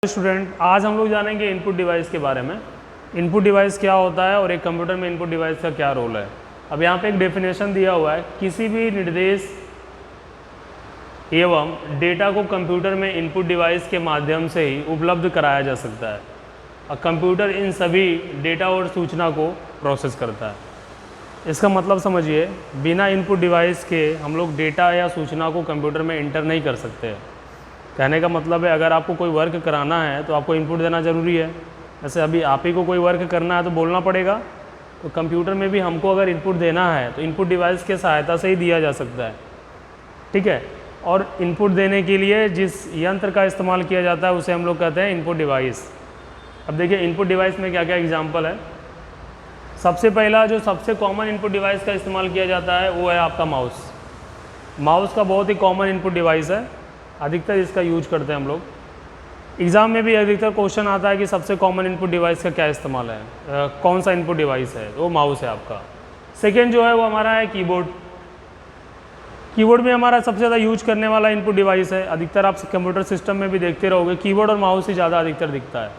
Student, आज हम लोग जानेंगे इनपुट डिवाइस के बारे में। इनपुट डिवाइस क्या होता है और एक कंप्यूटर में इनपुट डिवाइस का क्या रोल है। अब यहाँ पे एक डेफिनेशन दिया हुआ है, किसी भी निर्देश एवं डेटा को कंप्यूटर में इनपुट डिवाइस के माध्यम से ही उपलब्ध कराया जा सकता है और कंप्यूटर इन सभी डेटा और सूचना को प्रोसेस करता है। इसका मतलब समझिए, बिना इनपुट डिवाइस के हम लोग डेटा या सूचना को कंप्यूटर में इंटर नहीं कर सकते। कहने का मतलब है, अगर आपको कोई वर्क कराना है तो आपको इनपुट देना ज़रूरी है। जैसे अभी आप ही को कोई वर्क करना है तो बोलना पड़ेगा, तो कंप्यूटर में भी हमको अगर इनपुट देना है तो इनपुट डिवाइस के सहायता से ही दिया जा सकता है। ठीक है। और इनपुट देने के लिए जिस यंत्र का इस्तेमाल किया जाता है उसे हम लोग कहते हैं इनपुट डिवाइस। अब देखिए इनपुट डिवाइस में क्या क्या एग्जाम्पल है। सबसे पहला जो सबसे कॉमन इनपुट डिवाइस का इस्तेमाल किया जाता है वो है आपका माउस। माउस का बहुत ही कॉमन इनपुट डिवाइस है, अधिकतर इसका यूज करते हैं हम लोग। एग्ज़ाम में भी अधिकतर क्वेश्चन आता है कि सबसे कॉमन इनपुट डिवाइस का क्या इस्तेमाल है, कौन सा इनपुट डिवाइस है, तो वो माउस है आपका। सेकेंड जो है वो हमारा है कीबोर्ड। कीबोर्ड में हमारा सबसे ज़्यादा यूज करने वाला इनपुट डिवाइस है। अधिकतर आप कंप्यूटर सिस्टम में भी देखते रहोगे, कीबोर्ड और माउस ही ज़्यादा अधिकतर दिखता है।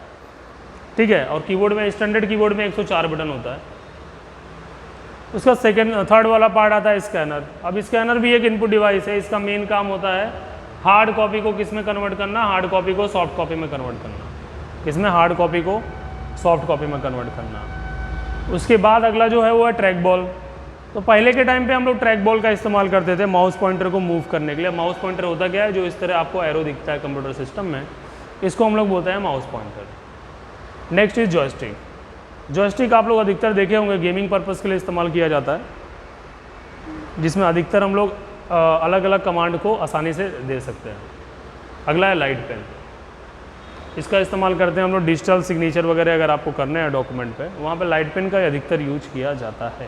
ठीक है। और कीबोर्ड में, स्टैंडर्ड कीबोर्ड में 104 बटन होता है। उसका थर्ड वाला पार्ट आता है स्कैनर। अब स्कैनर भी एक इनपुट डिवाइस है। इसका मेन काम होता है हार्ड कॉपी को किस में कन्वर्ट करना, हार्ड कॉपी को सॉफ्ट कॉपी में कन्वर्ट करना। किसमें? हार्ड कॉपी को सॉफ्ट कॉपी में कन्वर्ट करना। उसके बाद अगला जो है वो है ट्रैक बॉल। तो पहले के टाइम पे हम लोग ट्रैक बॉल का इस्तेमाल करते थे माउस पॉइंटर को मूव करने के लिए। माउस पॉइंटर होता क्या है, जो इस तरह आपको एरो दिखता है कंप्यूटर सिस्टम में, इसको हम लोग बोलते हैं mouse pointer. Next is joystick. Joystick आप लोग अधिकतर देखे होंगे, गेमिंग पर्पज़ के लिए इस्तेमाल किया जाता है, जिसमें अधिकतर हम लोग अलग अलग कमांड को आसानी से दे सकते हैं। अगला है लाइट पेन। इसका इस्तेमाल करते हैं हम लोग डिजिटल सिग्नेचर वगैरह अगर आपको करने हैं डॉक्यूमेंट पे, वहाँ पे लाइट पेन का अधिकतर यूज किया जाता है।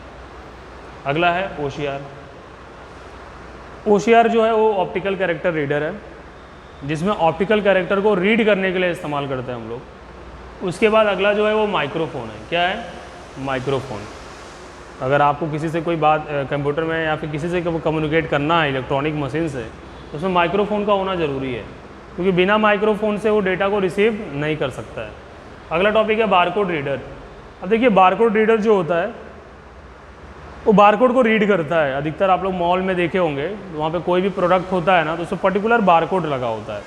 अगला है ओसीआर। ओसीआर जो है वो ऑप्टिकल कैरेक्टर रीडर है, जिसमें ऑप्टिकल कैरेक्टर को रीड करने के लिए इस्तेमाल करते हैं हम लोग। उसके बाद अगला जो है वो माइक्रोफोन है। क्या है? माइक्रोफोन। अगर आपको किसी से कोई बात कंप्यूटर में या फिर किसी से कम्युनिकेट करना है इलेक्ट्रॉनिक मशीन से, तो उसमें माइक्रोफोन का होना ज़रूरी है, क्योंकि बिना माइक्रोफोन से वो डेटा को रिसीव नहीं कर सकता है। अगला टॉपिक है बारकोड रीडर। अब देखिए बारकोड रीडर जो होता है वो बारकोड को रीड करता है। अधिकतर आप लोग मॉल में देखे होंगे, वहाँ पे कोई भी प्रोडक्ट होता है ना, तो उसमें पर्टिकुलर बारकोड लगा होता है।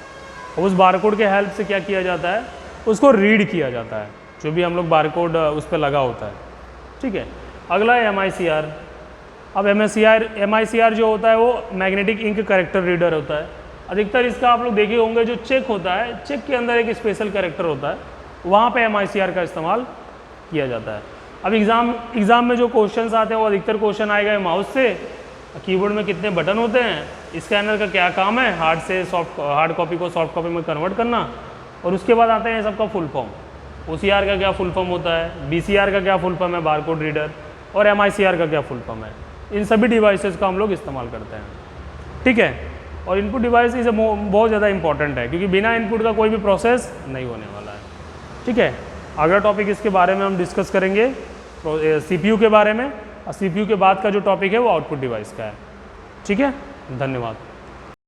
और उस बारकोड के हेल्प से क्या किया जाता है, उसको रीड किया जाता है, जो भी हम लोग बारकोड उस पर लगा होता है। ठीक है। अगला है MICR। अब MICR जो होता है वो मैग्नेटिक इंक कैरेक्टर रीडर होता है। अधिकतर इसका आप लोग देखे होंगे, जो चेक होता है, चेक के अंदर एक स्पेशल कैरेक्टर होता है, वहाँ पे MICR का इस्तेमाल किया जाता है। अब एग्ज़ाम में जो क्वेश्चंस आते हैं वो अधिकतर क्वेश्चन आएगा माउस से, कीबोर्ड में कितने बटन होते हैं, स्कैनर का क्या काम है, हार्ड कॉपी को सॉफ्ट कॉपी में कन्वर्ट करना, और उसके बाद आते हैं सबका फुल फॉर्म। OCR का क्या फुल फॉर्म होता है, BCR का क्या फुल फॉर्म है, बारकोड रीडर, और MICR का क्या फुल फॉर्म है। इन सभी डिवाइसेस का हम लोग इस्तेमाल करते हैं। ठीक है। और इनपुट डिवाइस इसे बहुत ज़्यादा इंपॉर्टेंट है, क्योंकि बिना इनपुट का कोई भी प्रोसेस नहीं होने वाला है। ठीक है। अगला टॉपिक इसके बारे में हम डिस्कस करेंगे CPU के बारे में, और CPU के बाद का जो टॉपिक है वो आउटपुट डिवाइस का है। ठीक है। धन्यवाद।